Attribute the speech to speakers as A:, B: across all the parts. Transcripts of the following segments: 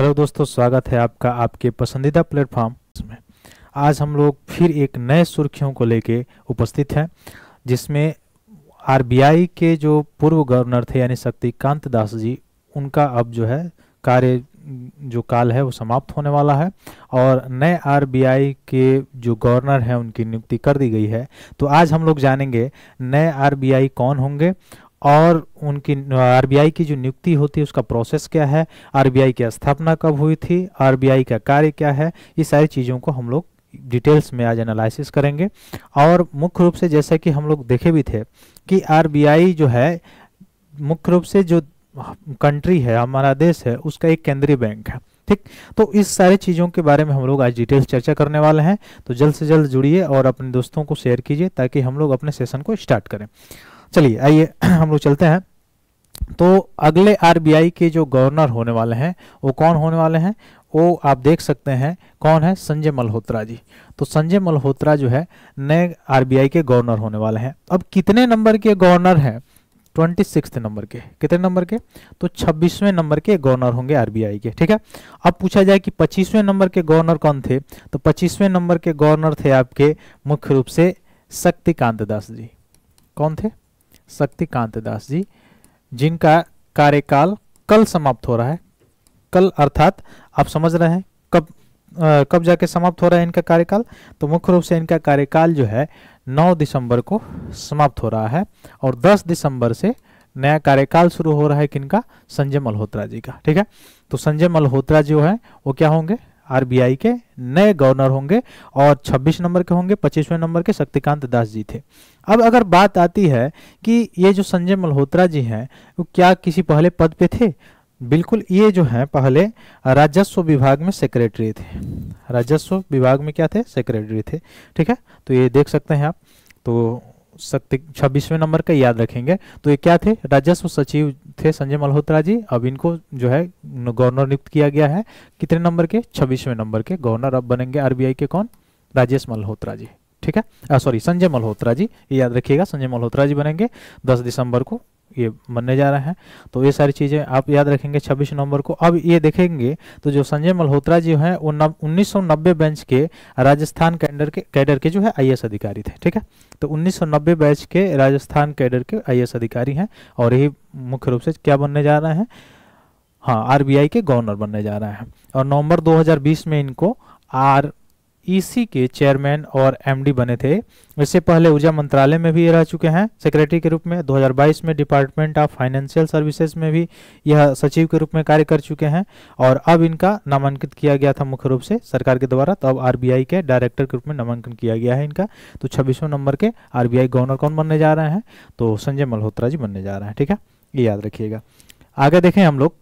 A: Hello दोस्तों, स्वागत है आपका आपके पसंदीदा प्लेटफॉर्म में। आज हम लोग फिर एक नए सुर्खियों को लेके उपस्थित हैं, जिसमें आरबीआई के जो पूर्व गवर्नर थे यानी शक्तिकांत दास जी, उनका अब जो है कार्य जो काल है वो समाप्त होने वाला है और नए आरबीआई के जो गवर्नर हैं उनकी नियुक्ति कर दी गई है। तो आज हम लोग जानेंगे नए आरबीआई कौन होंगे और उनकी आरबीआई की जो नियुक्ति होती है उसका प्रोसेस क्या है, आरबीआई की स्थापना कब हुई थी, आरबीआई का कार्य क्या है। ये सारी चीज़ों को हम लोग डिटेल्स में आज एनालिसिस करेंगे। और मुख्य रूप से जैसे कि हम लोग देखे भी थे कि आरबीआई जो है मुख्य रूप से जो कंट्री है, हमारा देश है, उसका एक केंद्रीय बैंक है। ठीक, तो इस सारे चीज़ों के बारे में हम लोग आज डिटेल्स चर्चा करने वाले हैं। तो जल्द से जल्द जुड़िए और अपने दोस्तों को शेयर कीजिए ताकि हम लोग अपने सेशन को स्टार्ट करें। चलिए आइए हम लोग चलते हैं। तो अगले आरबीआई के जो गवर्नर होने वाले हैं वो कौन होने वाले हैं, वो आप देख सकते हैं कौन है, संजय मल्होत्रा जी। तो संजय मल्होत्रा जो है नए आरबीआई के गवर्नर होने वाले हैं। अब कितने नंबर के गवर्नर हैं? 26 नंबर के। कितने नंबर के? तो 26वें नंबर के गवर्नर होंगे आरबीआई के। ठीक है, अब पूछा जाए कि 25वें नंबर के गवर्नर कौन थे, तो 25वें नंबर के गवर्नर थे आपके मुख्य रूप से शक्तिकांत दास जी। कौन थे? शक्तिकांत दास जी, जिनका कार्यकाल कल समाप्त हो रहा है। कल अर्थात आप समझ रहे हैं कब जाके समाप्त हो रहा है इनका कार्यकाल। तो मुख्य रूप से इनका कार्यकाल जो है 9 दिसंबर को समाप्त हो रहा है और 10 दिसंबर से नया कार्यकाल शुरू हो रहा है किनका? संजय मल्होत्रा जी का। ठीक है, तो संजय मल्होत्रा जो है वो क्या होंगे? आरबीआई के नए गवर्नर होंगे और 26 नंबर के होंगे। 25वें नंबर के शक्तिकांत दास जी थे। अब अगर बात आती है कि ये जो संजय मल्होत्रा जी हैं वो क्या किसी पहले पद पे थे? बिल्कुल, ये जो है पहले राजस्व विभाग में सेक्रेटरी थे। राजस्व विभाग में क्या थे? सेक्रेटरी थे। ठीक है, तो ये देख सकते हैं आप। तो 26वें नंबर का याद रखेंगे। तो ये क्या थे? राजस्व सचिव थे संजय मल्होत्रा जी। अब इनको जो है गवर्नर नियुक्त किया गया है। कितने नंबर के? 26वें नंबर के गवर्नर अब बनेंगे आरबीआई के। कौन? राजेश मल्होत्रा जी। ठीक है, सॉरी, संजय मल्होत्रा जी, ये याद रखिएगा, संजय मल्होत्रा जी बनेंगे 10 दिसंबर को ये बनने जा रहे हैं। तो ये सारी चीज़ें आप याद रखेंगे 26 नवंबर को। अब ये देखेंगे तो जो संजय मल्होत्रा जी हैं वो 1990 बैच के राजस्थान कैडर के जो है आईएएस अधिकारी थे। ठीक है, तो 1990 बैच के राजस्थान कैडर के आईएएस अधिकारी हैं और यही मुख्य रूप से क्या बनने जा रहे हैं? हाँ, आरबीआई के गवर्नर बनने जा रहे हैं। और नवंबर 2020 में इनको ईसी के चेयरमैन और एमडी बने थे। इससे पहले ऊर्जा मंत्रालय में भी ये रह चुके हैं सेक्रेटरी के रूप में। 2022 में डिपार्टमेंट ऑफ फाइनेंशियल सर्विसेज में भी यह सचिव के रूप में कार्य कर चुके हैं और अब इनका नामांकित किया गया था मुख्य रूप से सरकार के द्वारा। तो अब आरबीआई के डायरेक्टर के रूप में नामांकन किया गया है इनका। तो 26वें नंबर के आरबीआई गवर्नर कौन बनने जा रहे हैं? तो संजय मल्होत्रा जी बनने जा रहे हैं। ठीक है, ये याद रखिएगा। आगे देखें हम लोग,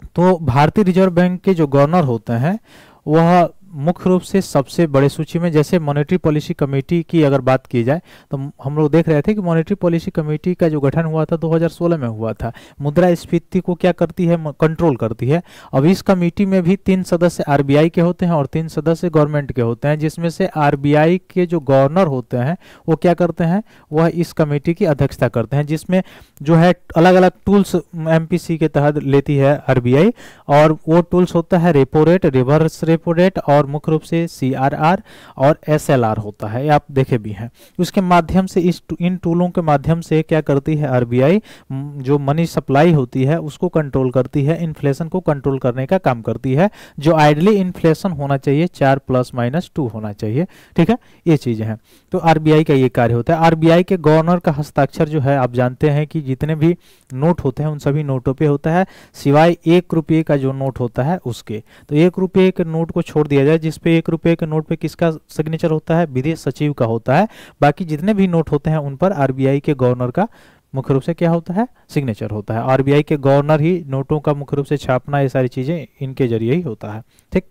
A: तो भारतीय रिजर्व बैंक के जो गवर्नर होते हैं वह मुख्य रूप से सबसे बड़े सूची में, जैसे मॉनेटरी पॉलिसी कमेटी की अगर बात की जाए तो हम लोग देख रहे थे कि मॉनेटरी पॉलिसी कमेटी का जो गठन हुआ था 2016 में हुआ था। मुद्रास्फीति को क्या करती है? कंट्रोल करती है। अब इस कमेटी में भी 3 सदस्य आरबीआई के होते हैं और 3 सदस्य गवर्नमेंट के होते हैं, जिसमें से आरबीआई के जो गवर्नर होते हैं वो क्या करते हैं? वह इस कमेटी की अध्यक्षता करते हैं, जिसमें जो है अलग अलग टूल्स एमपीसी के तहत लेती है आरबीआई। और वो टूल्स होता है repo rate, reverse repo rate और मुख्य रूप से सीआरआर और एसएलआर होता है, आप देखे भी हैं। उसके माध्यम से इन टूलों के माध्यम से क्या करती है आरबीआई? जो मनी सप्लाई होती है उसको कंट्रोल करती है, इन्फ्लेशन को कंट्रोल करने का काम करती है। जो आइडली इन्फ्लेशन होना चाहिए 4 + -2 होना चाहिए। ठीक है, ये चीजें हैं। तो आरबीआई का ये कार्य होता है। आरबीआई के गवर्नर का हस्ताक्षर जो है आप जानते हैं कि जितने भी नोट होते हैं उन सभी नोटों पे होता है, सिवाय 1 रुपये का जो नोट होता है उसके। तो 1 रुपये के नोट को छोड़ दिया जाए, जिसपे 1 रुपये के नोट पे किसका सिग्नेचर होता है? विदेश सचिव का होता है। बाकी जितने भी नोट होते हैं उन पर आरबीआई के गवर्नर का मुख्य रूप से क्या होता है? सिग्नेचर होता है। आरबीआई के गवर्नर ही नोटों का मुख्य रूप से छापना, ये सारी चीजें इनके जरिए ही होता है। ठीक,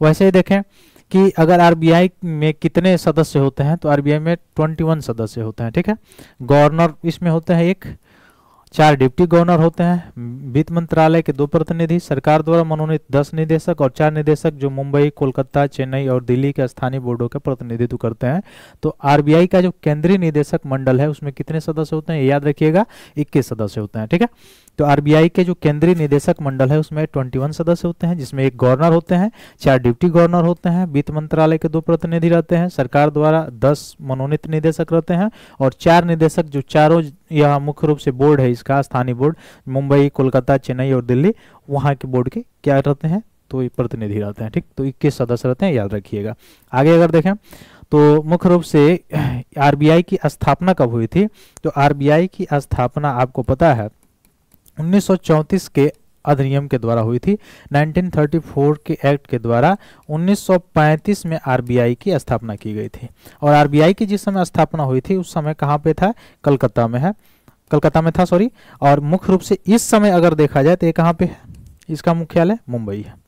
A: वैसे ही देखें कि अगर आरबीआई में कितने सदस्य होते हैं, तो आरबीआई में 21 सदस्य होते हैं। ठीक है, गवर्नर इसमें होते हैं 1, 4 डिप्टी गवर्नर होते हैं, वित्त मंत्रालय के 2 प्रतिनिधि, सरकार द्वारा मनोनीत 10 निदेशक और 4 निदेशक जो मुंबई, कोलकाता, चेन्नई और दिल्ली के स्थानीय बोर्डों का प्रतिनिधित्व करते हैं। तो आरबीआई का जो केंद्रीय निदेशक मंडल है उसमें कितने सदस्य होते हैं? याद रखिएगा, 21 सदस्य होते हैं। ठीक है, तो आरबीआई के जो केंद्रीय निदेशक मंडल है उसमें 21 सदस्य होते हैं, जिसमें एक गवर्नर होते हैं, 4 डिप्टी गवर्नर होते हैं, वित्त मंत्रालय के 2 प्रतिनिधि रहते हैं, सरकार द्वारा 10 मनोनीत निदेशक रहते हैं और 4 निदेशक जो चारों, यह मुख्य रूप से बोर्ड है इसका, स्थानीय बोर्ड मुंबई, कोलकाता, चेन्नई और दिल्ली, वहाँ के बोर्ड के क्या रहते हैं, तो ये प्रतिनिधि रहते हैं। ठीक, तो 21 सदस्य रहते हैं, याद रखिएगा। आगे अगर देखें तो मुख्य रूप से आरबीआई की स्थापना कब हुई थी, तो आरबीआई की स्थापना आपको पता है 1934 के अधिनियम के द्वारा हुई थी। 1934 के एक्ट के द्वारा 1935 में आरबीआई की स्थापना की गई थी। और आरबीआई की जिस समय स्थापना हुई थी उस समय कहाँ पे था, कलकत्ता में है, कलकत्ता में था सॉरी। और मुख्य रूप से इस समय अगर देखा जाए तो ये कहाँ पे है, इसका मुख्यालय मुंबई है।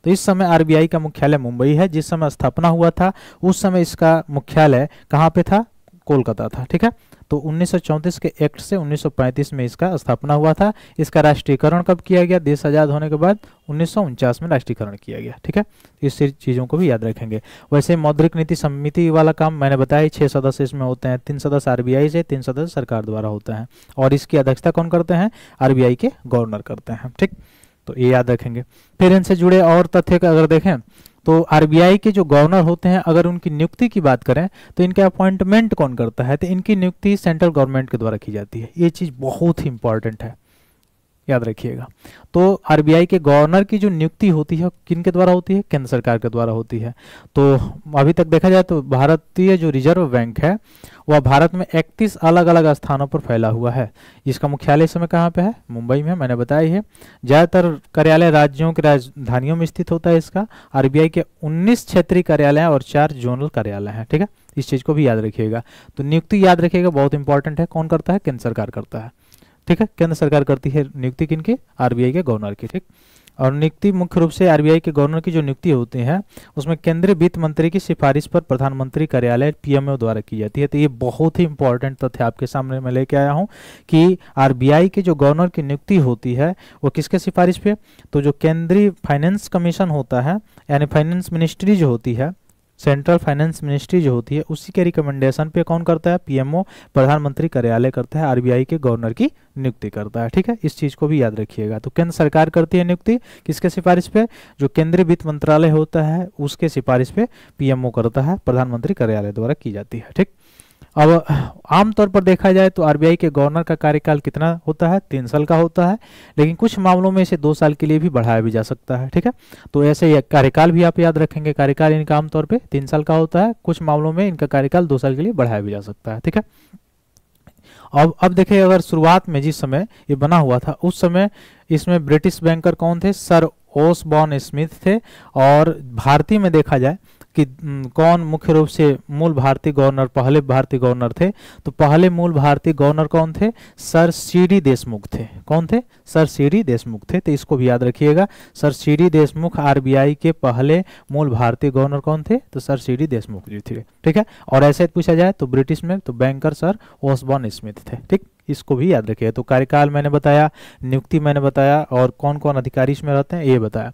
A: तो इस समय आरबीआई का मुख्यालय मुंबई है। जिस समय स्थापना हुआ था उस समय इसका मुख्यालय कहाँ पे था, कोलकाता था। ठीक है, तो 1934 के एक्ट से 1935 में इसका स्थापना हुआ था। इसका राष्ट्रीयकरण कब किया गया, देश आजाद होने के बाद 1949 में राष्ट्रीयकरण किया गया। ठीक है, इस चीज़ों को भी याद रखेंगे। वैसे मौद्रिक नीति समिति वाला काम मैंने बताया, 6 सदस्य इसमें होते हैं, 3 सदस्य आरबीआई से, 3 सदस्य सरकार द्वारा होते हैं और इसकी अध्यक्षता कौन करते हैं, आरबीआई के गवर्नर करते हैं। ठीक, तो ये याद रखेंगे। फिर इनसे जुड़े और तथ्य का अगर देखें तो आरबीआई के जो गवर्नर होते हैं, अगर उनकी नियुक्ति की बात करें तो इनके अपॉइंटमेंट कौन करता है, तो इनकी नियुक्ति सेंट्रल गवर्नमेंट के द्वारा की जाती है। ये चीज़ बहुत ही इंपॉर्टेंट है, याद रखिएगा। तो आरबीआई के गवर्नर की जो नियुक्ति होती है किन के द्वारा होती है, केंद्र सरकार के द्वारा होती है। तो अभी तक देखा जाए तो भारतीय जो रिजर्व बैंक है वह भारत में 31 अलग अलग स्थानों पर फैला हुआ है। इसका मुख्यालय इस समय कहाँ पे है, मुंबई में, मैंने बताया है। ज़्यादातर कार्यालय राज्यों की राजधानियों में स्थित होता है इसका। आरबीआई के 19 क्षेत्रीय कार्यालय और 4 जोनल कार्यालय हैं। ठीक है, इस चीज़ को भी याद रखिएगा। तो नियुक्ति याद रखिएगा, बहुत इंपॉर्टेंट है। कौन करता है, केंद्र सरकार करता है। ठीक है, केंद्र सरकार करती है नियुक्ति किनकी, आरबीआई के गवर्नर की। ठीक, और नियुक्ति मुख्य रूप से आरबीआई के गवर्नर की जो नियुक्ति होती है उसमें केंद्रीय वित्त मंत्री की सिफारिश पर प्रधानमंत्री कार्यालय पीएमओ द्वारा की जाती है। तो ये बहुत ही इंपॉर्टेंट तथ्य आपके सामने मैं लेके आया हूँ कि आरबीआई के जो गवर्नर की नियुक्ति होती है वो किसके सिफारिश पे, तो जो केंद्रीय फाइनेंस कमीशन होता है, यानी फाइनेंस मिनिस्ट्री जो होती है, सेंट्रल फाइनेंस मिनिस्ट्री जो होती है, उसी के रिकमेंडेशन पे कौन करता है, पीएमओ, प्रधानमंत्री कार्यालय करता है, आरबीआई के गवर्नर की नियुक्ति करता है। ठीक है, इस चीज को भी याद रखिएगा। तो केंद्र सरकार करती है नियुक्ति किसके सिफारिश पे, जो केंद्रीय वित्त मंत्रालय होता है उसके सिफारिश पे पीएमओ करता है, प्रधानमंत्री कार्यालय द्वारा की जाती है। ठीक, अब आमतौर पर देखा जाए तो आरबीआई के गवर्नर का कार्यकाल कितना होता है, 3 साल का होता है, लेकिन कुछ मामलों में इसे 2 साल के लिए भी बढ़ाया भी जा सकता है। ठीक है, तो ऐसे ये कार्यकाल भी आप याद रखेंगे। कार्यकाल इनका आमतौर पे 3 साल का होता है, कुछ मामलों में इनका कार्यकाल 2 साल के लिए बढ़ाया भी जा सकता है। ठीक है, अब देखिए, अगर शुरुआत में जिस समय ये बना हुआ था उस समय इसमें ब्रिटिश बैंकर कौन थे, सर ओसबॉर्न स्मिथ थे। और भारतीय में देखा जाए कि कौन मुख्य रूप से मूल भारतीय गवर्नर, पहले भारतीय गवर्नर थे, तो पहले मूल भारतीय गवर्नर कौन थे, सर सीडी देशमुख थे। कौन थे, सर सीडी देशमुख थे। तो इसको भी याद रखिएगा, सर सीडी देशमुख आरबीआई के पहले मूल भारतीय गवर्नर कौन थे, तो सर सीडी देशमुख जी थे। ठीक है, और ऐसे पूछा जाए तो ब्रिटिश में तो बैंकर सर ओसबॉर्न स्मिथ थे। ठीक, इसको भी याद रखिए। तो कार्यकाल मैंने बताया, नियुक्ति मैंने बताया, और कौन कौन अधिकारी इसमें रहते हैं ये बताया।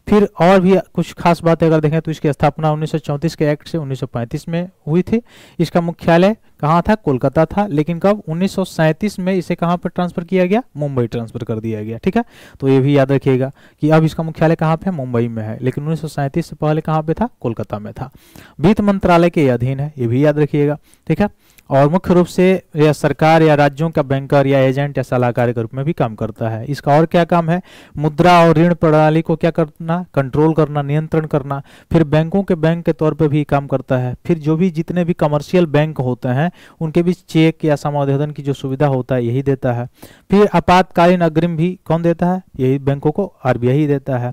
A: फिर और भी कुछ खास बातें अगर देखें तो इसकी स्थापना 1934 के एक्ट से 1935 में हुई थी। इसका मुख्यालय कहाँ था, कोलकाता था, लेकिन कब, 1937 में इसे कहाँ पर ट्रांसफर किया गया, मुंबई ट्रांसफर कर दिया गया। ठीक है, तो ये भी याद रखिएगा कि अब इसका मुख्यालय कहाँ पे है, मुंबई में है, लेकिन 1937 से पहले कहाँ पे था, कोलकाता में था। वित्त मंत्रालय के अधीन है, ये भी याद रखिएगा। ठीक है, और मुख्य रूप से यह सरकार या राज्यों का बैंकर या एजेंट या सलाहकार के रूप में भी काम करता है। इसका और क्या काम है, मुद्रा और ऋण प्रणाली को क्या करना, कंट्रोल करना, नियंत्रण करना। फिर बैंकों के बैंक के तौर पे भी काम करता है। फिर जो भी जितने भी कमर्शियल बैंक होते हैं उनके भी चेक या समावेदन की जो सुविधा होता है यही देता है। फिर आपातकालीन अग्रिम भी कौन देता है, यही बैंकों को आरबीआई देता है।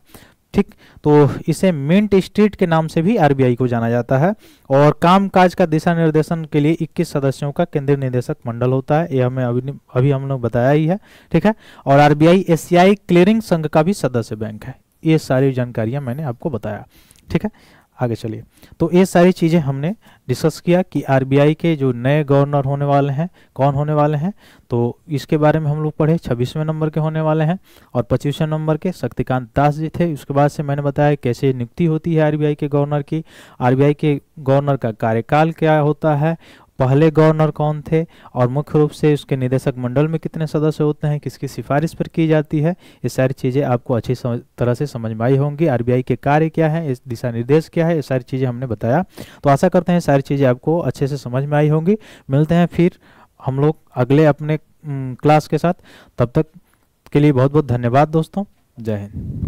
A: ठीक, तो इसे मिंट स्ट्रीट के नाम से भी आरबीआई को जाना जाता है। और कामकाज का दिशा निर्देशन के लिए 21 सदस्यों का केंद्रीय निदेशक मंडल होता है, ये हमें अभी हम लोग बताया ही है। ठीक है, और आरबीआई एशियाई क्लियरिंग संघ का भी सदस्य बैंक है। ये सारी जानकारियां मैंने आपको बताया। ठीक है, आगे चलिए। तो ये सारी चीज़ें हमने डिस्कस किया कि आरबीआई के जो नए गवर्नर होने वाले हैं कौन होने वाले हैं, तो इसके बारे में हम लोग पढ़े। 26वें नंबर के होने वाले हैं और 25वें नंबर के शक्तिकांत दास जी थे। उसके बाद से मैंने बताया कैसे नियुक्ति होती है आरबीआई के गवर्नर की, आरबीआई के गवर्नर का कार्यकाल क्या होता है, पहले गवर्नर कौन थे, और मुख्य रूप से उसके निदेशक मंडल में कितने सदस्य होते हैं, किसकी सिफारिश पर की जाती है, ये सारी चीज़ें आपको अच्छी तरह से समझ में आई होंगी। आरबीआई के कार्य क्या है, इस दिशा निर्देश क्या है, ये सारी चीज़ें हमने बताया। तो आशा करते हैं सारी चीज़ें आपको अच्छे से समझ में आई होंगी। मिलते हैं फिर हम लोग अगले अपने क्लास के साथ। तब तक के लिए बहुत बहुत धन्यवाद दोस्तों। जय हिंद।